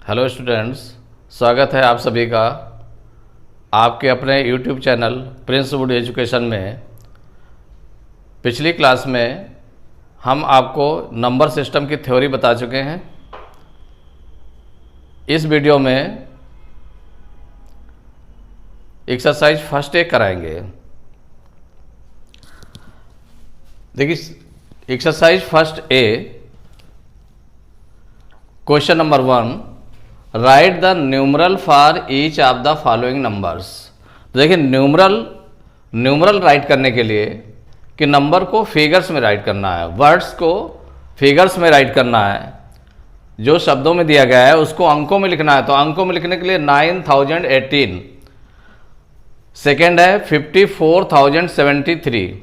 Hello students, स्वागत है आप सभी का आपके अपने YouTube channel Prince would education में। पिछली क्लास में हम आपको नंबर सिस्टम की थ्योरी बता चुके हैं। इस वीडियो में एक्सरसाइज फर्स्ट ए कराएंगे। देखिए exercise first A, question number 1, right the numeral for each of the following numbers. देखिए न्यूमरल राइट करने के लिए कि नंबर को फिगर्स में राइट करना है, वर्ड्स को फिगर्स में राइट करना है। जो शब्दों में दिया गया है उसको अंकों में लिखना है। तो अंकों में लिखने के लिए 9018, सेकेंड है 54,073,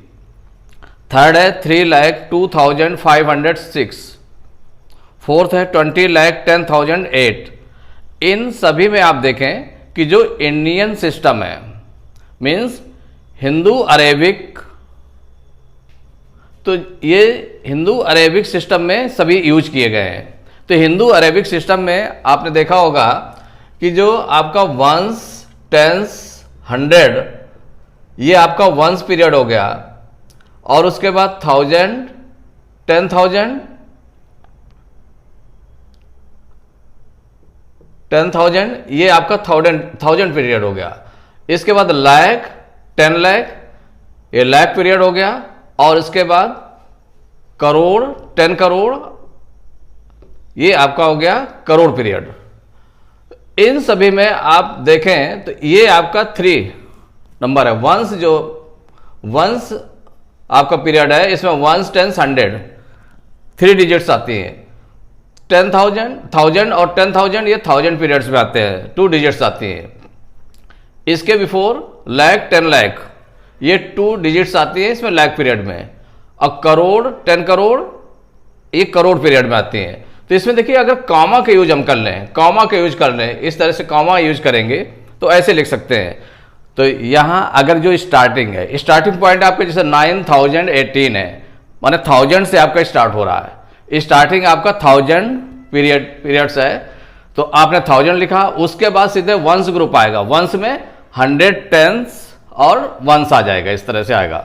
थर्ड है 3,02,506, फोर्थ है 20,10,008। इन सभी में आप देखें कि जो इंडियन सिस्टम है, मीन्स हिंदू अरेबिक, तो ये हिंदू अरेबिक सिस्टम में सभी यूज किए गए हैं। तो हिंदू अरेबिक सिस्टम में आपने देखा होगा कि जो आपका वंस, टेंस, 100, ये आपका वंस पीरियड हो गया, और उसके बाद 1000, 10,000, 10,000, ये आपका 1000 पीरियड हो गया। इसके बाद लाख, 10 लाख, ये लाख पीरियड हो गया, और इसके बाद करोड़, 10 करोड़, ये आपका हो गया करोड़ पीरियड। इन सभी में आप देखें तो ये आपका 3 नंबर है। वंस, जो वंस आपका पीरियड है, इसमें वंस, टेंस, 100, 3 डिजिट्स आती हैं। 10,000, 1000 और 10,000 ये 1000 पीरियड्स में आते हैं, 2 डिजिट्स आती हैं। इसके बिफोर लाख, 10 लाख, ये 2 डिजिट्स आती है इसमें लाख पीरियड में। और करोड़, 10 करोड़, ये करोड़ पीरियड में आती हैं। तो इसमें देखिए अगर कॉमा के यूज हम कर लें, कॉमा के यूज कर लें, इस तरह से कॉमा यूज करेंगे तो ऐसे लिख सकते हैं। तो यहाँ अगर जो स्टार्टिंग है, स्टार्टिंग पॉइंट आपके जैसे 9018 है, माने 1000 से आपका स्टार्ट हो रहा है, स्टार्टिंग आपका 1000 पीरियड्स है, तो आपने 1000 लिखा। उसके बाद सीधे वंस ग्रुप आएगा, वंस में 100, टेंस और वंस आ जाएगा, इस तरह से आएगा।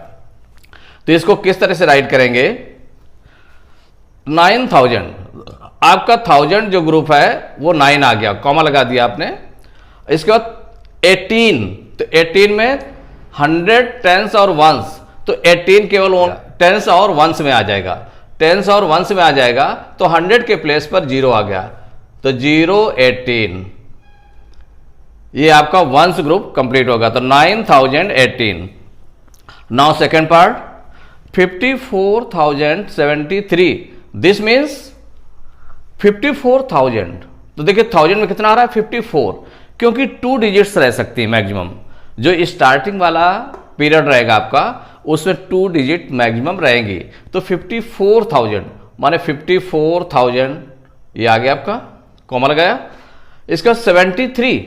तो इसको किस तरह से राइट करेंगे? 9000, आपका 1000 जो ग्रुप है वो 9 आ गया, कॉमा लगा दिया आपने। इसके बाद 18, तो 18 में 100, टेंस और वंस, तो 18 केवल टेंस और वंस में आ जाएगा, टेंस और वंस में आ जाएगा, तो 100 के प्लेस पर 0 आ गया, तो 0, 18, ये आपका वंस ग्रुप कंप्लीट होगा। तो 9018। Now second part 54,073, this means 54,000। तो देखिए 1000 में कितना आ रहा है? 54, क्योंकि 2 डिजिट्स रह सकती है मैक्सिमम। जो स्टार्टिंग वाला पीरियड रहेगा आपका, उसमें 2 डिजिट मैक्सिमम रहेंगी। तो 54,000 माने 54,000, ये आ गया आपका, कॉमा लगाया। इसका 73,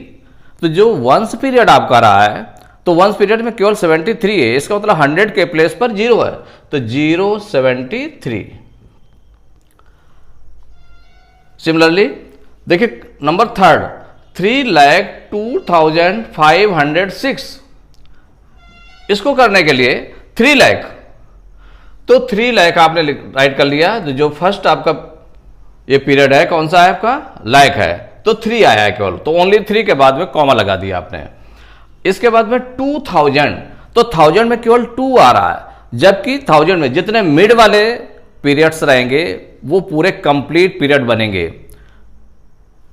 तो जो वंस पीरियड आपका रहा है, तो वंस पीरियड में केवल 73 है, इसका मतलब 100 के प्लेस पर 0 है, तो 073। सिमिलरली देखिए नंबर 3, 3,02,506, इसको करने के लिए 3 लाख, तो 3 लाख आपने राइट कर लिया। तो जो फर्स्ट आपका ये पीरियड है कौन सा है आपका? लाख है, तो 3 आया है केवल, तो ओनली 3 के बाद में कॉमा लगा दिया आपने। इसके बाद में 2000, तो 1000 में केवल 2 आ रहा है, जबकि 1000 में जितने मिड वाले पीरियड्स रहेंगे वो पूरे कंप्लीट पीरियड बनेंगे।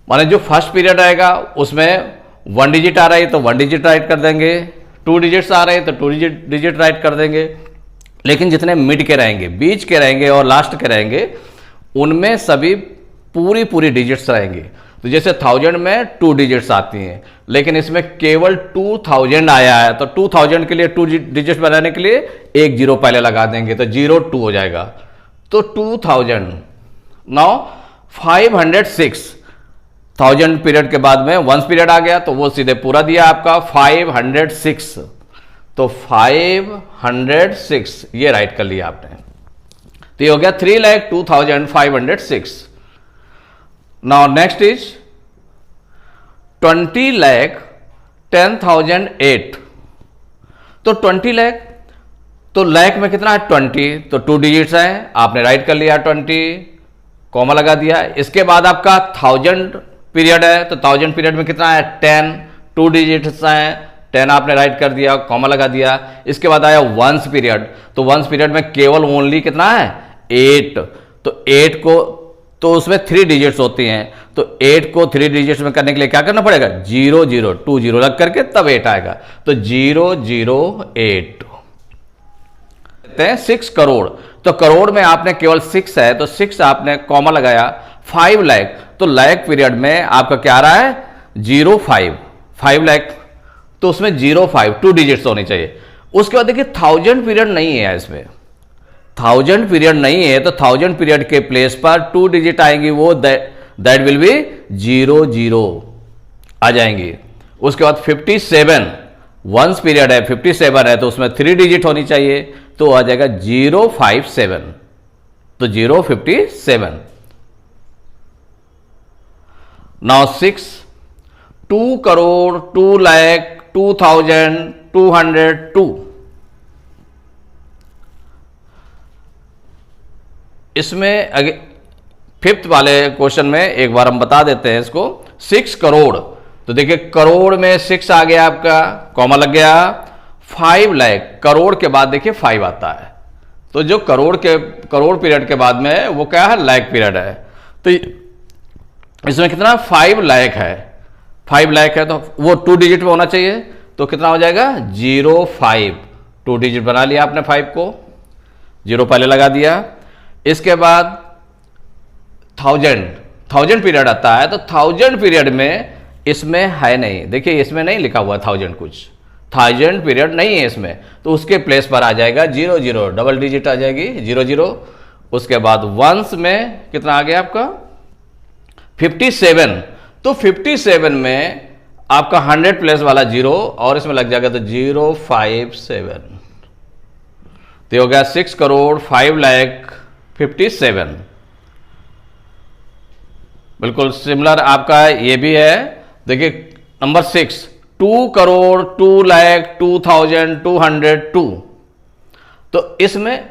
माने जो फर्स्ट पीरियड आएगा उसमें 1 डिजिट आ रही है तो 1 डिजिट राइट कर देंगे, 2 डिजिट्स आ रहे हैं तो 2 डिजिट राइट कर देंगे। लेकिन जितने मिड के रहेंगे, बीच के रहेंगे और लास्ट के रहेंगे, उनमें सभी पूरी डिजिट्स रहेंगे। तो जैसे 1000 में 2 डिजिट्स आती हैं, लेकिन इसमें केवल 2000 आया है, तो 2000 के लिए 2 डिजिट्स बनाने के लिए एक 0 पहले लगा देंगे, तो 02 हो जाएगा, तो 2000। नाउ 506, 1000 पीरियड के बाद में वंस पीरियड आ गया, तो वो सीधे पूरा दिया आपका 506, तो 506 ये राइट कर लिया आपने। तो ये हो गया 3,02,506। Now next is 20,10,008। तो 20 लाख, तो लाख में कितना है 20, तो 2 डिजिट्स हैं, आपने राइट कर लिया 20, कॉमा लगा दिया। इसके बाद आपका 1000 पीरियड है, तो 1000 पीरियड में कितना है 10, 2 डिजिट्स हैं, 10 आपने राइट कर दिया, कॉमा लगा दिया। इसके बाद आया वंस पीरियड, तो वंस पीरियड में केवल ओनली कितना है 8, तो 8 को, तो उसमें 3 डिजिट्स होती हैं, तो 8 को 3 डिजिट्स में करने के लिए क्या करना पड़ेगा 0 0 2 0 लग करके तब 8 आएगा, तो 008। 6 करोड़, तो करोड़ में आपने केवल 6 है, तो 6 आपने कॉमा लगाया। 5 लाख, तो लाख पीरियड में आपका क्या आ रहा है 5 लाख, तो उसमें 05 2 डिजिट्स होनी चाहिए। उसके बाद देखिए 1000 पीरियड नहीं है, इसमें 1000 पीरियड नहीं है, तो 1000 पीरियड के प्लेस पर 2 डिजिट आएंगी, वो दैट विल बी 00 आ जाएंगी। उसके बाद 57 वंस पीरियड है, 57 है, तो उसमें 3 डिजिट होनी चाहिए, तो आ जाएगा 057, तो 057। नाउ 6 2 करोड़ 2 लाख 2,202। इसमें फिफ्थ वाले क्वेश्चन में एक बार हम बता देते हैं इसको। 6 करोड़, तो देखिए करोड़ में 6 आ गया आपका, कॉमा लग गया। 5 लाख, करोड़ के बाद देखिए 5 आता है, तो जो करोड़ पीरियड के बाद में वो क्या है लाख पीरियड है, तो इसमें कितना 5 लाख है, 5 लाख है, तो वो 2 डिजिट में होना चाहिए, तो कितना हो जाएगा 05, 2 डिजिट बना लिया आपने, 5 को 0 पहले लगा दिया। इसके बाद 1000 पीरियड आता है, तो 1000 पीरियड में इसमें है नहीं, देखिए इसमें नहीं लिखा हुआ 1000 कुछ, 1000 पीरियड नहीं है इसमें, तो उसके प्लेस पर आ जाएगा 00, डबल डिजिट आ जाएगी 00। उसके बाद वंस में कितना आ गया आपका 57, तो 57 में आपका 100 प्लस वाला 0 और इसमें लग जाएगा, तो 057, तो हो गया 6 करोड़ 5 लाख 57। बिल्कुल सिमिलर आपका ये भी है, देखिए नंबर 6 2 करोड़ 2 लाख 2,202, तो इसमें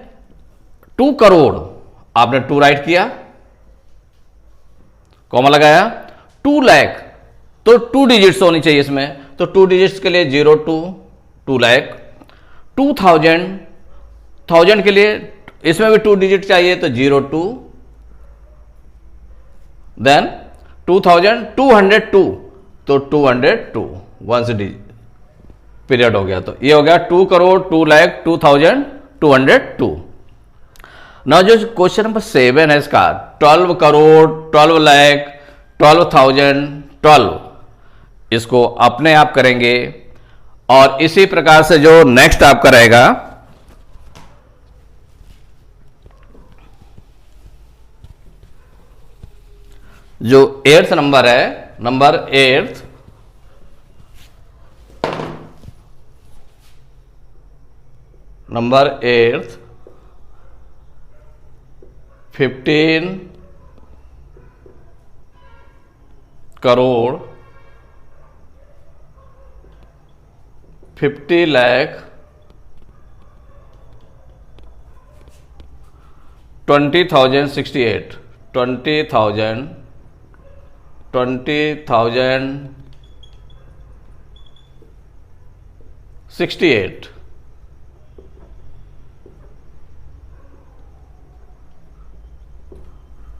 2 करोड़ आपने 2 राइट किया, कॉमा लगाया। 2 लाख, तो 2 डिजिट्स होनी चाहिए इसमें, तो 2 डिजिट्स के लिए 02 2 लाख। 1000 के लिए इसमें भी 2 डिजिट चाहिए, तो 02, देन 2202, तो 202 वंस पीरियड हो गया, तो ये हो गया 2 करोड़ 2 लाख 2,202। ना जो क्वेश्चन नंबर 7 है इसका 12 करोड़ 12 लाख 12,012, इसको अपने आप करेंगे, और इसी प्रकार से जो नेक्स्ट आपका रहेगा जो 8th नंबर है, number 8th, number 8th 15 crore 50 lakh 20,068 20,068।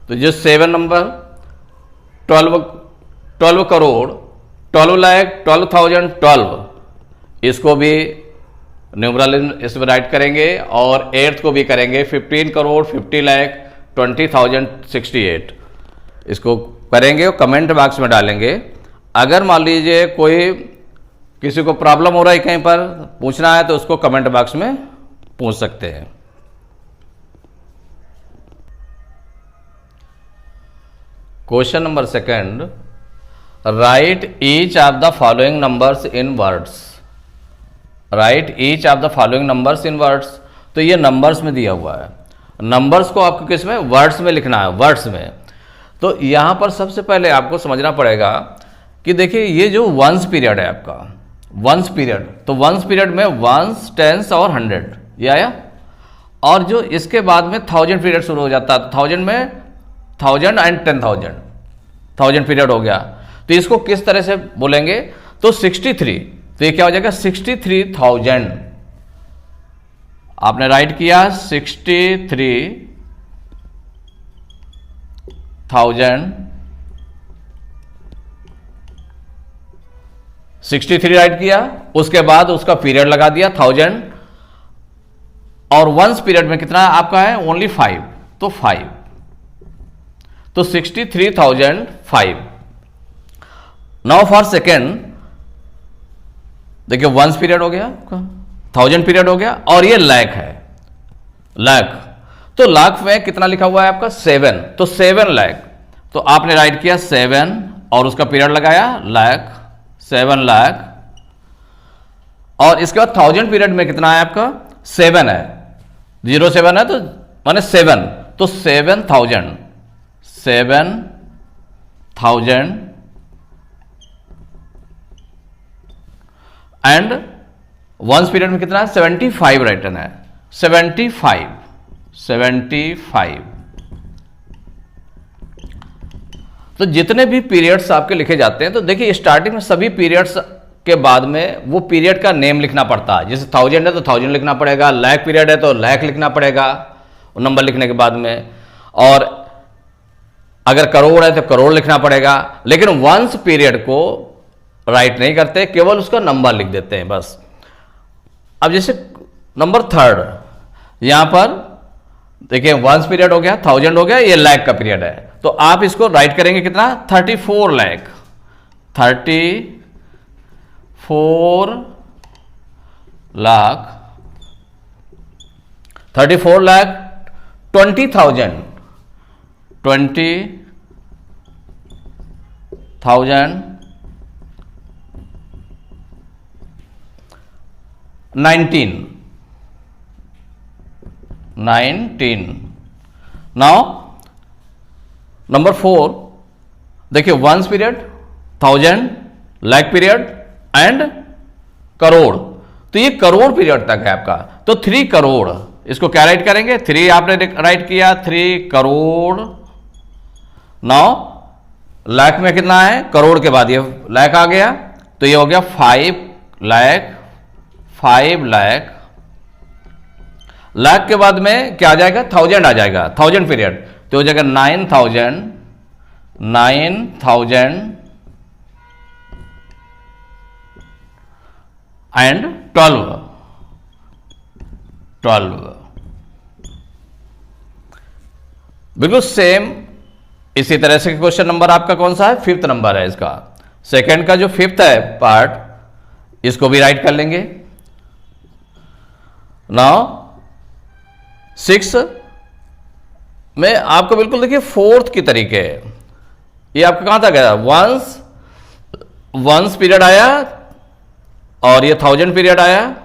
तो जो 7 नंबर 12 करोड़ 12 लाख 12,012, इसको भी न्यूमरल इसमें राइट करेंगे, और 8th को भी करेंगे 15 करोड़ 50 लाख 20,068, इसको करेंगे और कमेंट बॉक्स में डालेंगे। अगर मान लीजिए कोई किसी को प्रॉब्लम हो रहा है कहीं पर पूछना है, तो उसको कमेंट बॉक्स में पूछ सकते हैं। Question number 2, right each of the following numbers in words. Right each of the following numbers in words, तो ये नंबर्स में दिया हुआ है, नंबर्स को आपको किस में वर्ड्स में लिखना है, वर्ड्स में। तो यहां पर सबसे पहले आपको समझना पड़ेगा कि देखिए ये जो वंस पीरियड है आपका, वंस पीरियड, तो वंस पीरियड में वंस, टेंस और 100 ये आया, और जो इसके बाद में 1000 पीरियड शुरू हो जाता है, 1000 में 1000 एंड 10,000, 1000 पीरियड हो गया। तो इसको किस तरह से बोलेंगे, तो 63, तो ये क्या हो जाएगा 63,000, आपने राइट किया 63,000 राइट किया, उसके बाद उसका पीरियड लगा दिया 1000, और वंस पीरियड में कितना आपका है ओनली 5, तो 5, तो 63,005। नाउ फॉर सेकेंड, देखिए वंस पीरियड हो गया, 1000 पीरियड हो गया, और ये लाख है, लाख, तो लाख में कितना लिखा हुआ है आपका 7, तो 7 लाख, तो आपने राइट किया 7 और उसका पीरियड लगाया लाख, 7 लाख, और इसके बाद 1000 पीरियड में कितना है आपका 7 है, 07 है, तो माने 7, तो 7,000, 7,000 एंड वंस पीरियड में कितना है 75 रिटर्न है, 75। तो जितने भी पीरियड्स आपके लिखे जाते हैं, तो देखिए स्टार्टिंग में सभी पीरियड्स के बाद में वो पीरियड का नेम लिखना पड़ता है। जैसे 1000 है तो 1000 लिखना पड़ेगा, लाख पीरियड है तो लाख लिखना पड़ेगा नंबर लिखने के बाद में, और अगर करोड़ है तो करोड़ लिखना पड़ेगा। लेकिन वंस पीरियड को राइट नहीं करते, केवल उसका नंबर लिख देते हैं बस। अब जैसे नंबर 3 यहां पर देखिए वंस पीरियड हो गया, 1000 हो गया, ये लाख का पीरियड है, तो आप इसको राइट करेंगे कितना 34 लाख, 34 लाख, 34 लाख 20,000, 20,000 19। नाउ नंबर 4 देखिए ones period, 1000, lakh period and crore, तो ये करोड़ पीरियड तक है आपका, तो 3 करोड़, इसको क्या राइट करेंगे 3 आपने राइट किया 3 करोड़। नाउ लाख में कितना है, करोड़ के बाद ये लाख आ गया, तो ये हो गया 5 लाख, 5 लाख, लाख के बाद में क्या आ जाएगा 1000 आ जाएगा, 1000 पीरियड, तो हो जाएगा 9,000 एंड 12। बिल्कुल सेम इसी तरह से क्वेश्चन नंबर आपका कौन सा है 5th नंबर है इसका, सेकंड का जो 5th है पार्ट, इसको भी राइट कर लेंगे। नाउ 6 में आपको बिल्कुल देखिए 4th की तरीके है, ये आपका कहां तक गया, वंस पीरियड आया, और ये 1000 पीरियड आया,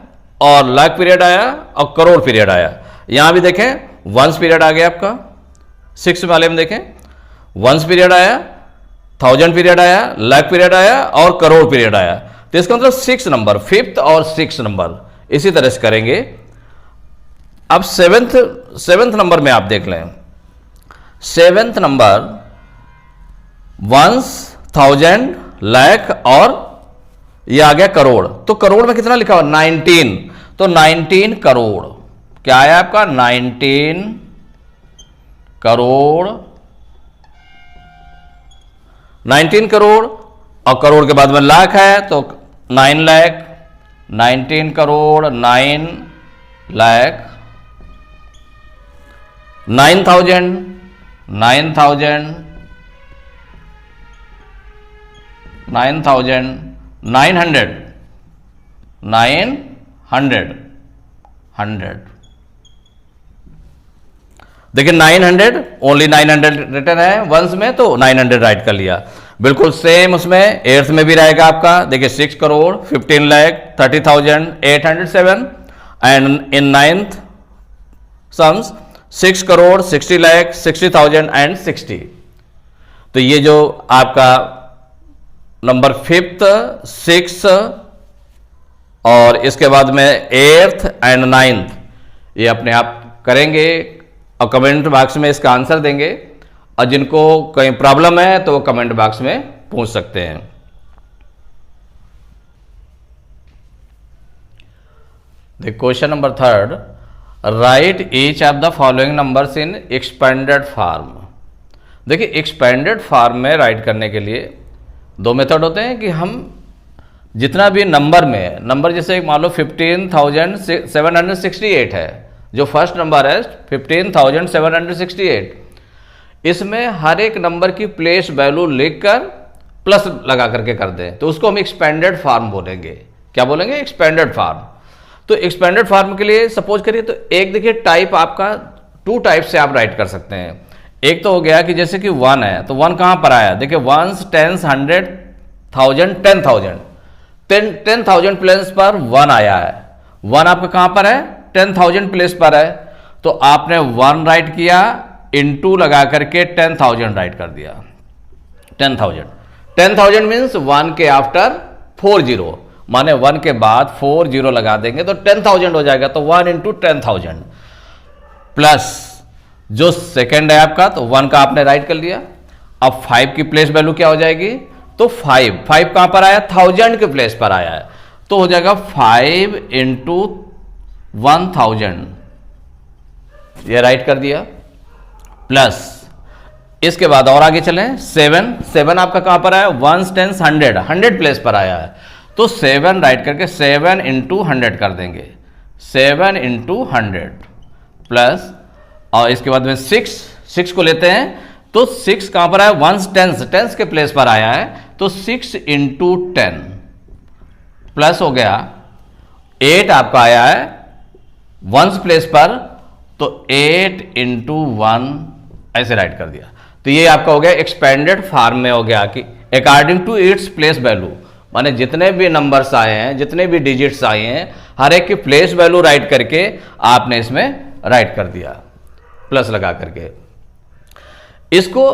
और लाख पीरियड आया, और करोड़ पीरियड आया। यहां भी देखें वंस पीरियड आ गया आपका 6 वाले में, देखें वंस पीरियड आया, 1000 पीरियड आया, लाख पीरियड आया, और करोड़ पीरियड आया। तो इसका मतलब 6 नंबर, 5th और 6th नंबर इसी तरह से करेंगे। अब 7th नंबर में आप देख लें, 7th नंबर वंस, 1000, लाख, और ये आ गया करोड़, तो करोड़ में कितना लिखा हुआ 19, तो 19 करोड़, क्या आया आपका 19 करोड़, 19 करोड़, और करोड़ के बाद में लाख है तो 9 लाख, 19 करोड़ 9 लाख, 9,000 9,000 9,900 100 देखिए 900 ओनली 900 रिटर्न है वंस में, तो 900 राइट कर लिया। बिल्कुल सेम उसमें 8th में भी रहेगा आपका, देखिए 6 crore 15 lakh 30,807 and in 9th sums 6 crore 60 lakh 60,000 and 60। तो ये जो आपका नंबर 5th, 6th और इसके बाद में 8th एंड 9th ये अपने आप करेंगे और कमेंट बॉक्स में इसका आंसर देंगे, और जिनको कहीं प्रॉब्लम है तो वो कमेंट बॉक्स में पूछ सकते हैं। The question number 3, right each of the following numbers in expanded form. देखिए एक्सपेंडेड फॉर्म में राइट करने के लिए दो मेथड होते हैं कि हम जितना भी नंबर में, नंबर जैसे मान लो 15,768 है, जो फर्स्ट नंबर है 15,768, इसमें हर एक नंबर की प्लेस वैल्यू लिखकर प्लस लगा करके कर दें तो उसको हम एक्सपेंडेड फॉर्म बोलेंगे। क्या बोलेंगे? Expanded form. तो एक्सपेंडेड फॉर्म के लिए सपोज करिए तो एक देखिए टाइप आपका 2 टाइप से आप राइट कर सकते हैं। एक तो हो गया कि जैसे कि 1 है तो 1 कहां पर आया? देखिए 1s, 10s, 100, 1000, 10,000, 10,000 प्लेस पर 1 आया है। 1 आपका कहां पर है? 10,000 प्लेस पर है, तो आपने 1 राइट किया, इनटू लगा करके 10,000 राइट कर दिया। 10,000 मीन्स 1 के आफ्टर 4 0, माने 1 के बाद 4 0 लगा देंगे तो 10,000 हो जाएगा। तो 1 इंटू 10,000 प्लस जो सेकेंड है आपका, तो 1 का आपने राइट कर लिया। अब 5 की प्लेस वैल्यू क्या हो जाएगी? तो 5 कहां पर आया? 1000 के प्लेस पर आया है, तो हो जाएगा 5 इंटू 1000, ये राइट कर दिया। प्लस इसके बाद और आगे चलें, 7 आपका कहां पर आया? 1s, 10s, 100 प्लेस पर आया है, तो 7 राइट करके 7 इंटू 100 कर देंगे। 7 इंटू 100 प्लस, और इसके बाद में 6 को लेते हैं, तो 6 कहां पर आया? 1s, 10s के प्लेस पर आया है, तो 6 इंटू 10 प्लस हो गया 8 आपका आया है 1s प्लेस पर, तो 8 इंटू 1 ऐसे राइट कर दिया। तो ये आपका हो गया एक्सपेंडेड फॉर्म में हो गया कि according to its place value, माने जितने भी नंबर्स आए हैं, जितने भी डिजिट्स आए हैं, हर एक की प्लेस वैल्यू राइट करके आपने इसमें राइट कर दिया प्लस लगा करके। इसको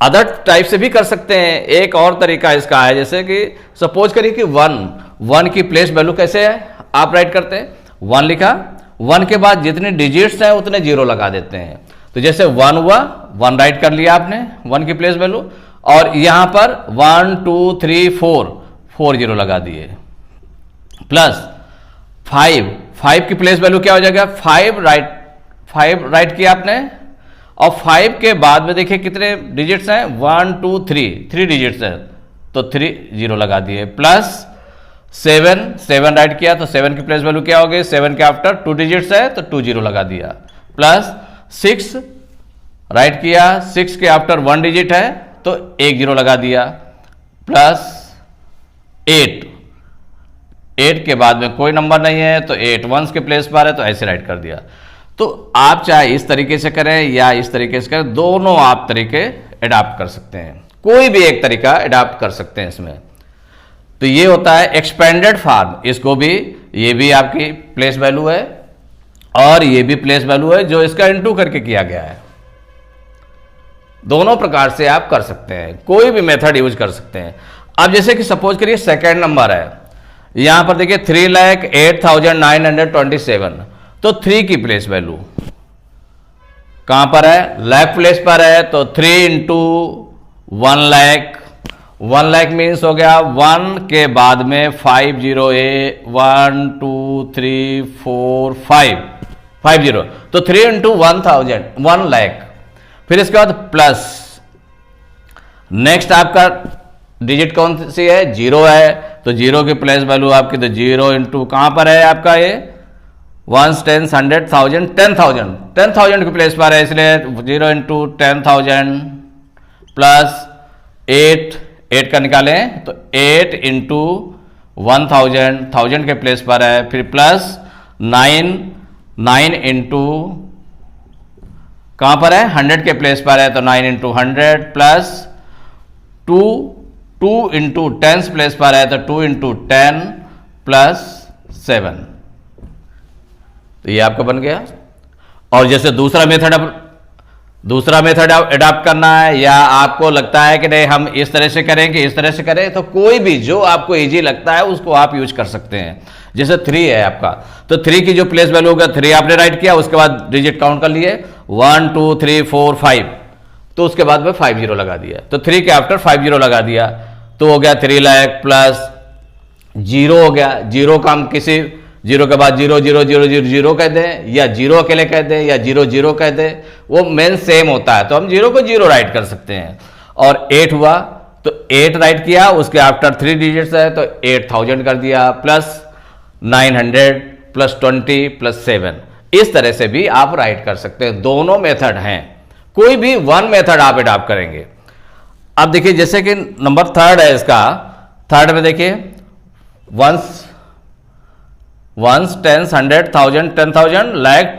अदर टाइप से भी कर सकते हैं। एक और तरीका इसका है, जैसे कि सपोज करिए कि 1 की प्लेस वैल्यू कैसे है आप राइट करते हैं। 1 लिखा, 1 के बाद जितने डिजिट्स हैं उतने 0 लगा देते हैं। तो जैसे 1 हुआ, 1 राइट कर लिया आपने 1 की प्लेस वैल्यू, और यहां पर 1 2 3 4 0 लगा दिए। प्लस 5 की प्लेस वैल्यू क्या हो जाएगा? 5 राइट किया आपने, और 5 के बाद में देखिए कितने डिजिट्स हैं? 1 2 3 डिजिट्स हैं, तो 3 0 लगा दिए। प्लस 7 राइट किया, तो 7 की प्लेस वैल्यू क्या हो गई? 7 के आफ्टर 2 डिजिट्स है, तो 2 0 लगा दिया। प्लस 6 राइट किया, 6 के आफ्टर 1 डिजिट है, तो 1 0 लगा दिया। प्लस 8 के बाद में कोई नंबर नहीं है, तो 8 1s के प्लेस पर है, तो ऐसे राइट कर दिया। तो आप चाहे इस तरीके से करें या इस तरीके से करें, दोनों आप तरीके अडॉप्ट कर सकते हैं, कोई भी एक तरीका अडॉप्ट कर सकते हैं इसमें। तो ये होता है एक्सपेंडेड फॉर्म। इसको भी, ये भी आपकी प्लेस वैल्यू है और ये भी प्लेस वैल्यू है जो इसका इनटू करके किया गया है। दोनों प्रकार से आप कर सकते हैं, कोई भी मेथड यूज कर सकते हैं। अब जैसे कि सपोज करिए सेकेंड नंबर है, यहां पर देखिए 3,08,927, तो 3 की प्लेस वैल्यू कहां पर है? लेफ्ट प्लेस पर है, तो 3 इंटू 1 लाख। 1 लाख मीन्स हो गया 1 के बाद में 5 0 1 2 3 4 5 0, तो 3 इंटू 1,000 1 लाख। फिर इसके बाद प्लस, नेक्स्ट आपका डिजिट कौन सी है? 0 है, तो 0 की प्लेस वैल्यू आपकी, तो 0 इंटू कहां पर है आपका? ये 1s, 10s, 100, 1000, 10,000 की प्लेस पर है, इसलिए 0 इंटू 10,000 प्लस 8 का निकालें, तो 8 इंटू 1,000 के प्लेस पर है। फिर प्लस 9 इंटू कहां पर है? 100 के प्लेस पर है, तो 9 इंटू 100 प्लस 2 इंटू 10 प्लेस पर है, तो 2 इंटू 10 प्लस 7। तो ये आपका बन गया। और जैसे दूसरा मेथड अब दूसरा मेथड अडॉप्ट करना है, या आपको लगता है कि नहीं हम इस तरह से करें कि इस तरह से करें, तो कोई भी जो आपको इजी लगता है उसको आप यूज कर सकते हैं। जैसे 3 है आपका, तो 3 की जो प्लेस वैल्यू होगा 3 आपने राइट किया, उसके बाद डिजिट काउंट कर लिए 1 2 3 4 5, तो उसके बाद में 50 लगा दिया, तो 3 के आफ्टर 50 लगा दिया, तो हो गया 3 लाख प्लस 0 हो गया। 0 का हम किसी 0 के बाद 0 0 0 0 0 कह दें, या 0 अकेले कह दें, या 0 0 कह दें, वो मेन सेम होता है, तो हम 0 को 0 राइट कर सकते हैं। और 8 हुआ तो 8 राइट किया, उसके आफ्टर 3 डिजिट्स है तो 8000 कर दिया, प्लस 900 प्लस 20 प्लस 7, इस तरह से भी आप राइट कर सकते हैं। दोनों मेथड हैं, कोई भी वन मेथड आप अडॉप्ट करेंगे। अब देखिए जैसे कि नंबर 3 है इसका, 3 में देखिए वंस 10 100 1000 10,000 लाख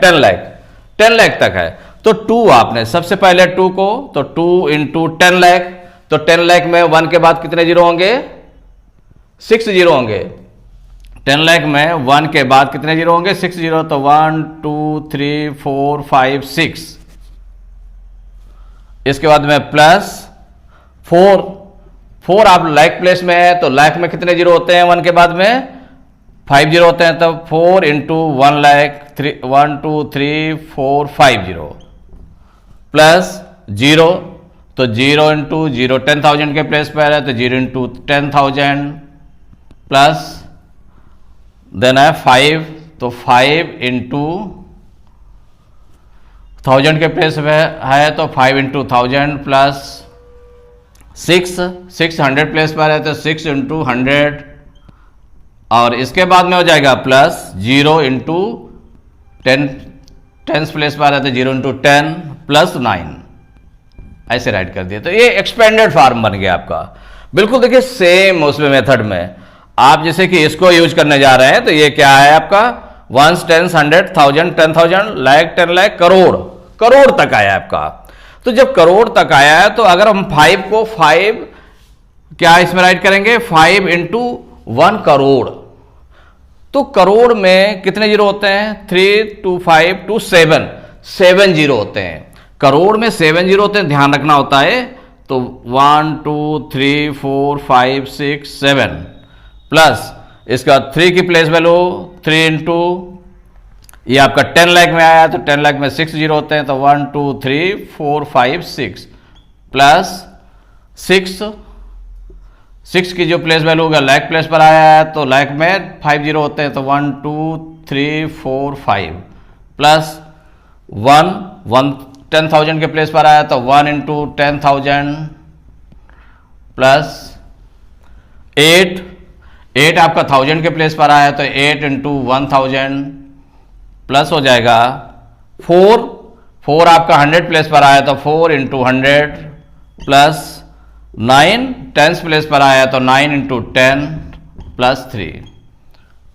10 लाख तक है, तो 2 आपने सबसे पहले 2 को, तो 2 इंटू 10 लाख, तो 10 लाख में 1 के बाद कितने जीरो होंगे? 6 जीरो होंगे। 10 लाख में 1 के बाद कितने जीरो होंगे? 6 जीरो, तो 1 2 3 4 5 6, इसके बाद में प्लस 4 आप लाख प्लेस में है, तो लाख में कितने जीरो होते हैं? 1 के बाद में 5 जीरो होते हैं, तब 4 इंटू 1 लाख 1 2 3 4 5 जीरो, प्लस 0, तो 0 इंटू 0 10,000 के प्लेस पर है, तो 0 इंटू 10,000 प्लस देन है 5, तो 5 इंटू 1000 के प्लेस पे है, तो 5 इंटू 1000 प्लस 6 100 प्लेस पर है, तो 6 इंटू 100, और इसके बाद में हो जाएगा प्लस 0 इंटू 10 प्लेस पर है, तो 0 इंटू 10 प्लस 9, ऐसे राइट कर दिया। तो ये एक्सपेंडेड फॉर्म बन गया आपका। बिल्कुल देखिए सेम उसमें मेथड में आप जैसे कि इसको यूज करने जा रहे हैं, तो ये क्या है आपका? 1 10 100 1000 10,000 लाख 10 लाख करोड़ तक आया आपका। तो जब करोड़ तक आया है, तो अगर हम 5 को 5 क्या इसमें राइट करेंगे? 5 इंटू 1 करोड़, तो करोड़ में कितने जीरो होते हैं? 3 2 5 2 7 जीरो होते हैं। करोड़ में 7 जीरो होते हैं, ध्यान रखना होता है। तो 1 2 3 4 5 6 7 प्लस इसका 3 की प्लेस वैल्यू 3 इंटू, ये आपका 10 लाख में आया, तो 10 लाख में 6 जीरो होते हैं, तो 1 2 3 4 5 6 प्लस 6 की जो प्लेस वैल्यू होगा लाख प्लेस पर आया है, तो लाख में 5 जीरो होते हैं, तो 1 2 3 4 5 प्लस 1 10,000 के प्लेस पर आया, तो 1 इंटू 10,000 प्लस 8 आपका 1000 के प्लेस पर आया, तो 8 इंटू 1000 प्लस हो जाएगा 4 आपका 100 प्लेस पर आया, तो 4 इंटू 100 प्लस 9 10 प्लेस पर आया, तो 9 इंटू 10 प्लस 3,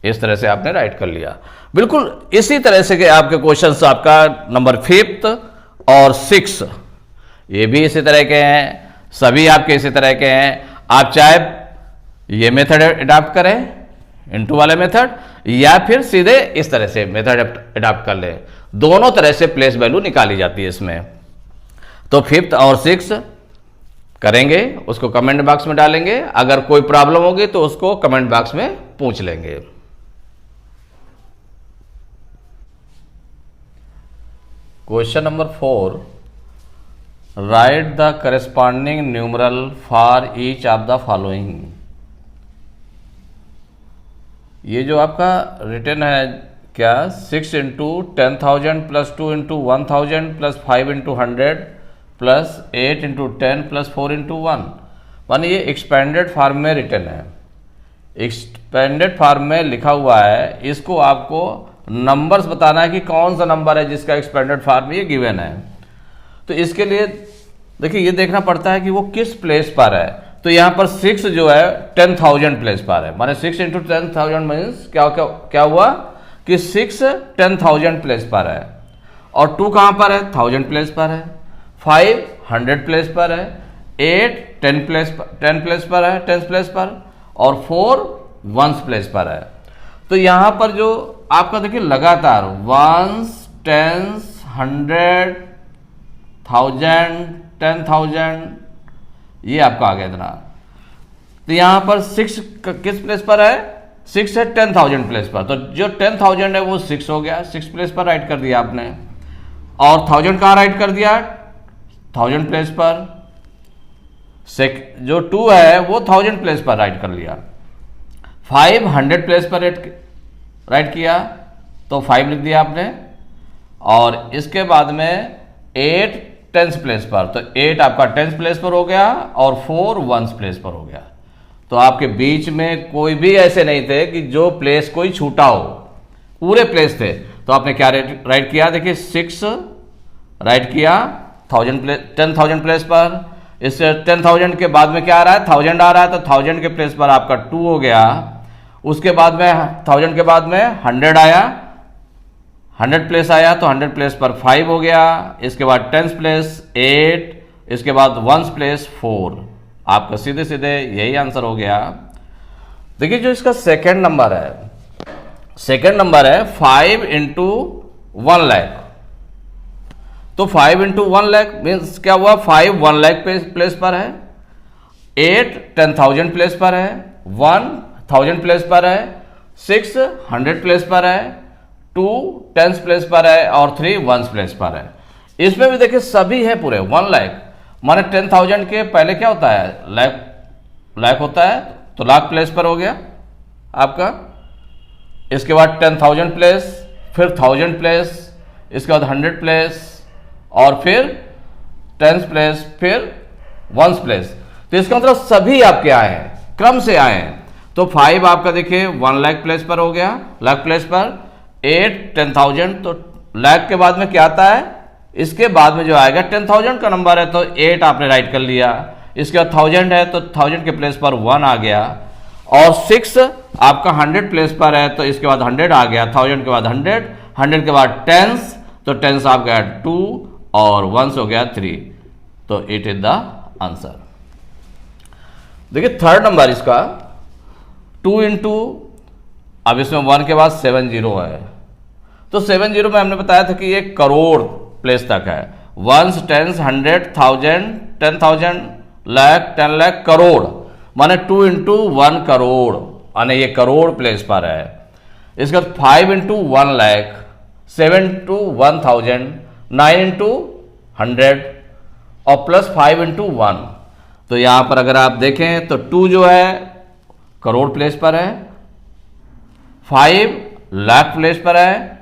इस तरह से आपने राइट कर लिया। बिल्कुल इसी तरह से कि आपके क्वेश्चंस आपका नंबर 5 और 6 ये भी इसी तरह के हैं, सभी आपके इसी तरह के हैं। आप चाहे ये मेथड अडॉप्ट करें, इनटू वाले मेथड, या फिर सीधे इस तरह से मेथड अडॉप्ट कर लें, दोनों तरह से प्लेस वैल्यू निकाली जाती है इसमें। तो 5 और 6 करेंगे, उसको कमेंट बॉक्स में डालेंगे, अगर कोई प्रॉब्लम होगी तो उसको कमेंट बॉक्स में पूछ लेंगे। Question number 4, right the corresponding numeral for each of the following. ये जो आपका रिटर्न है क्या? 6 into 10,000 plus 2 into 1000 plus 5 into 100 plus 8 into 10 plus 4 into 1, माने ये एक्सपेंडेड फॉर्म में रिटर्न है। एक्सपेंडेड फॉर्म में लिखा हुआ है, इसको आपको नंबर्स बताना है कि कौन सा नंबर है जिसका एक्सपेंडेड फॉर्म ये गिवन है। तो इसके लिए देखिए ये देखना पड़ता है कि वो किस प्लेस पर है। तो यहाँ पर 6 जो है 10,000 प्लेस पर है, माने 6 इंटू 10,000 मीन्स क्या हुआ कि 6 10,000 प्लेस पर है, और 2 कहाँ पर है? 1000 प्लेस पर है, 5 100 प्लेस पर है, 8 10 प्लेस पर है, 10 प्लेस पर, और 4 1 प्लेस पर है। तो यहां पर जो आपका देखिए लगातार 1s 10s 100 1000, 10,000, ये आपका आ गया इतना। तो यहां पर 6 किस प्लेस पर है? 6 है 10,000 प्लेस पर, तो जो 10,000 है वो 6 हो गया, 6 प्लेस पर राइट कर दिया आपने। और 1000 कहाँ राइट कर दिया? 1000 प्लेस पर। जो 2 है वो 1000 प्लेस पर राइट कर लिया। 5 100 प्लेस पर राइट किया, तो 5 लिख दिया आपने। और इसके बाद में 8 टेंस प्लेस पर, तो 8 आपका टेंस प्लेस पर हो गया और 4 वंस प्लेस पर हो गया। तो आपके बीच में कोई भी ऐसे नहीं थे कि जो प्लेस कोई छूटा हो, पूरे प्लेस थे। तो आपने क्या राइट किया? देखिए 6 राइट किया 10,000 प्लेस पर। इस 10,000 के बाद में क्या आ रहा है? 1000 आ रहा है, तो 1000 के प्लेस पर आपका 2 हो गया। उसके बाद में 1000 के बाद में 100 आया, 100 प्लेस आया, तो 100 प्लेस पर 5 हो गया। इसके बाद 10 प्लेस 8, इसके बाद 1 प्लेस 4। आपका सीधे सीधे यही आंसर हो गया। देखिए जो इसका सेकंड नंबर है, सेकंड नंबर है 5 इंटू 1 लाख। तो 5 इंटू 1 लाख मीन्स क्या हुआ? 5 1 लाख प्लेस पर है, 8 10,000 प्लेस पर है, 1 1000 प्लेस पर है, 6 100 प्लेस पर है, 2 10 प्लेस पर है और 3 1 प्लेस पर है। इसमें भी देखिए सभी है पूरे 1 लाख, माने 10,000 के पहले क्या होता है? लाख होता है, तो लाख प्लेस पर हो गया आपका। इसके बाद 10,000 प्लेस, फिर 1000 प्लेस, इसके बाद 100 प्लेस और फिर 10 प्लेस, फिर 1 प्लेस। तो इसका मतलब सभी आपके आए हैं, क्रम से आए हैं। तो 5 आपका देखिए 1 लाख प्लेस पर हो गया, लाख प्लेस पर। 8 10,000, तो लाख के बाद में क्या आता है? इसके बाद में जो आएगा 10,000 का नंबर है, तो 8 आपने राइट कर लिया। इसके बाद 1000 है, तो 1000 के प्लेस पर 1 आ गया। और 6 आपका 100 प्लेस पर है, तो इसके बाद 100 आ गया, 1000 के बाद 100, 100 के बाद 10, तो 10 आप गया 2 और 1 हो गया 3, तो इट इज द आंसर। देखिए थर्ड नंबर इसका 2 इंटू, अब इसमें 1 के बाद 7 0 है, तो 7 0 में हमने बताया था कि ये करोड़ प्लेस तक है। 1 10 100 1000 10,000 लाख 10 लाख करोड़, माने 2 इंटू 1 करोड़, माने ये करोड़ प्लेस पर है। इसके बाद 5 इंटू 1 लाख, 7 इंटू 1000, 9 इंटू 100 और प्लस 5 इंटू 1। तो यहां पर अगर आप देखें तो 2 जो है करोड़ प्लेस पर है, 5 लाख प्लेस पर है,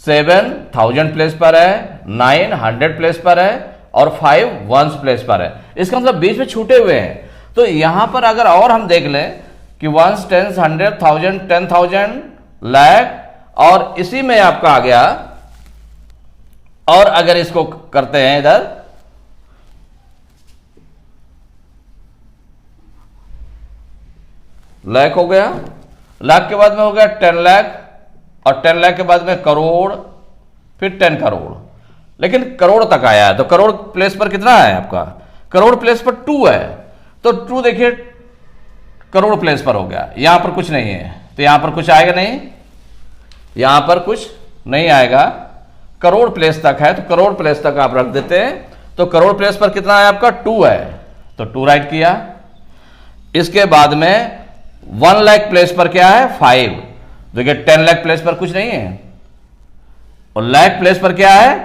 7 1000 प्लेस पर है, 9 100 प्लेस पर है और 5 1 प्लेस पर है। इसका मतलब बीच में छूटे हुए हैं। तो यहां पर अगर और हम देख लें कि 1 10 100 1000 10,000 लाख, और इसी में आपका आ गया, और अगर इसको करते हैं इधर, लाख हो गया, लाख के बाद में हो गया 10 लाख, और 10 लाख के बाद में करोड़, फिर 10 करोड़, लेकिन करोड़ तक आया है। तो करोड़ प्लेस पर कितना है आपका? करोड़ प्लेस पर 2 है, तो 2 देखिए करोड़ प्लेस पर हो गया। यहां पर कुछ नहीं है, तो यहां पर कुछ आएगा नहीं, यहां पर कुछ नहीं आएगा। करोड़ प्लेस तक है, तो करोड़ प्लेस तक आप रख देते हैं। तो करोड़ प्लेस पर कितना है आपका? 2 है, तो 2 राइट किया। इसके बाद में 1 लाख प्लेस पर क्या है? 5। देखिए 10 लाख प्लेस पर कुछ नहीं है, और लाख प्लेस पर क्या है?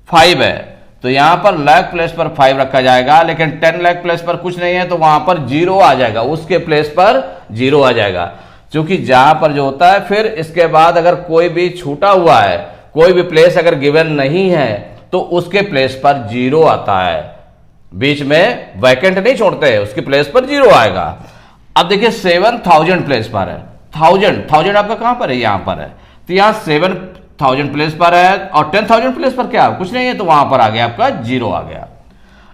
5 है, तो यहां पर लाख प्लेस पर 5 रखा जाएगा। लेकिन 10 लाख प्लेस पर कुछ नहीं है, तो वहां पर 0 आ जाएगा, उसके प्लेस पर 0 आ जाएगा। क्योंकि जहां पर जो होता है, फिर इसके बाद अगर कोई भी छूटा हुआ है, कोई भी प्लेस अगर गिवन नहीं है, तो उसके प्लेस पर 0 आता है। बीच में वैकेंट नहीं छोड़ते, उसके प्लेस पर 0 आएगा। अब देखिए 7,000 प्लेस पर है, 1000 आपका कहां पर है? यहां पर है, तो यहां 7,000 प्लेस पर है, और 10,000 प्लेस पर क्या कुछ नहीं है, तो वहां पर आ गया आपका 0 आ गया।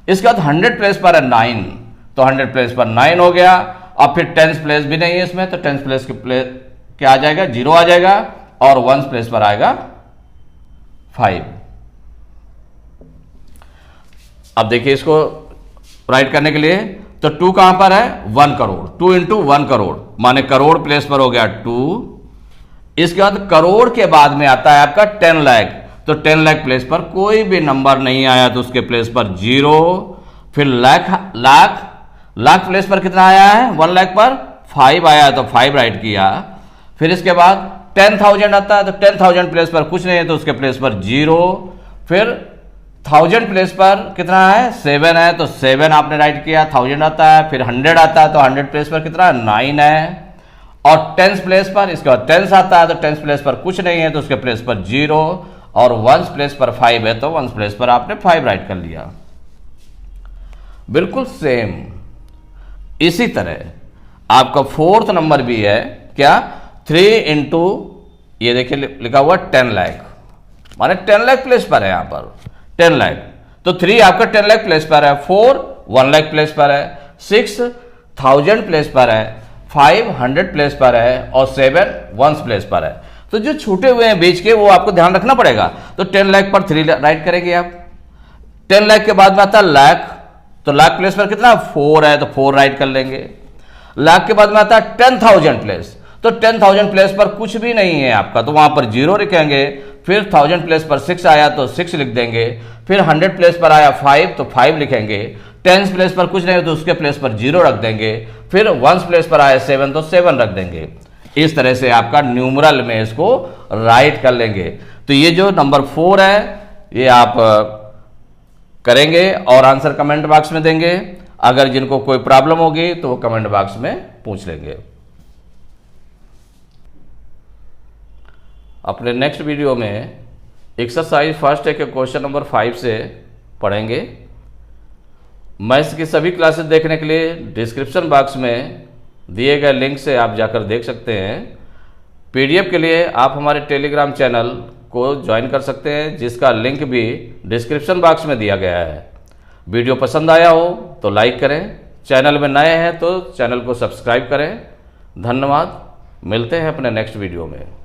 इसके बाद 100 प्लेस पर है 9, तो 100 प्लेस पर 9 हो गया। अब फिर 10 प्लेस भी नहीं है इसमें, तो 10 प्लेस के क्या आ जाएगा? 0 आ जाएगा, और 1 प्लेस पर आएगा 5। अब देखिए इसको राइट करने के लिए, तो 2 कहां पर है? 1 करोड़, 2 इंटू 1 करोड़, माने करोड़ प्लेस पर हो गया 2। इसके बाद करोड़ के बाद में आता है आपका 10 लाख, तो 10 लाख प्लेस पर कोई भी नंबर नहीं आया तो उसके प्लेस पर 0। फिर लाख प्लेस पर कितना आया है, 1 लाख पर 5 आया तो 5 राइट किया। फिर इसके बाद 10,000 आता है तो 10,000 प्लेस पर कुछ नहीं है तो उसके प्लेस पर 0। फिर 1000 प्लेस पर कितना है, 7 है तो 7 आपने राइट किया, 1000 आता है। फिर 100 आता है तो 100 प्लेस पर कितना है, 9 है। और 10 प्लेस पर इसके बाद 10 आता है तो 10 प्लेस पर कुछ नहीं है तो उसके प्लेस पर 0। और 1 प्लेस पर 5 है तो 1 प्लेस पर आपने 5 राइट कर लिया। बिल्कुल सेम इसी तरह आपका 4th नंबर भी है क्या, 3 इंटू ये देखिए लिखा हुआ 10 लाख, माने 10 लाख प्लेस पर है यहां पर 10 लाख, तो 3 आपका 10 लाख प्लेस पर है, 4 1 लाख प्लेस पर है, 6 1000 प्लेस पर है, 5 100 प्लेस पर है और 7 1 प्लेस पर है। तो जो छूटे हुए हैं बीच के वो आपको ध्यान रखना पड़ेगा। तो 10 लाख पर 3 राइट करेंगे आप। 10 लाख के बाद में आता है लाख, तो लाख प्लेस पर कितना 4 है तो 4 राइट कर लेंगे। लाख के बाद में आता है 10,000 प्लेस, तो 10,000 प्लेस पर कुछ भी नहीं है आपका तो वहां पर 0 लिखेंगे। फिर 1000 प्लेस पर 6 आया तो 6 लिख देंगे। फिर 100 प्लेस पर आया 5 तो 5 लिखेंगे। 10 प्लेस पर कुछ नहीं है तो उसके प्लेस पर 0 रख देंगे। फिर 1 प्लेस पर आया 7 तो 7 रख देंगे। इस तरह से आपका न्यूमरल में इसको राइट कर लेंगे। तो ये जो नंबर 4 है ये आप करेंगे और आंसर कमेंट बॉक्स में देंगे। अगर जिनको कोई प्रॉब्लम होगी तो वो कमेंट बॉक्स में पूछ लेंगे। अपने नेक्स्ट वीडियो में एक्सरसाइज फर्स्ट है के क्वेश्चन नंबर 5 से पढ़ेंगे। मैथ्स की सभी क्लासेस देखने के लिए डिस्क्रिप्शन बॉक्स में दिए गए लिंक से आप जाकर देख सकते हैं। पीडीएफ के लिए आप हमारे टेलीग्राम चैनल को ज्वाइन कर सकते हैं जिसका लिंक भी डिस्क्रिप्शन बॉक्स में दिया गया है। वीडियो पसंद आया हो तो लाइक करें, चैनल में नए हैं तो चैनल को सब्सक्राइब करें। धन्यवाद, मिलते हैं अपने नेक्स्ट वीडियो में।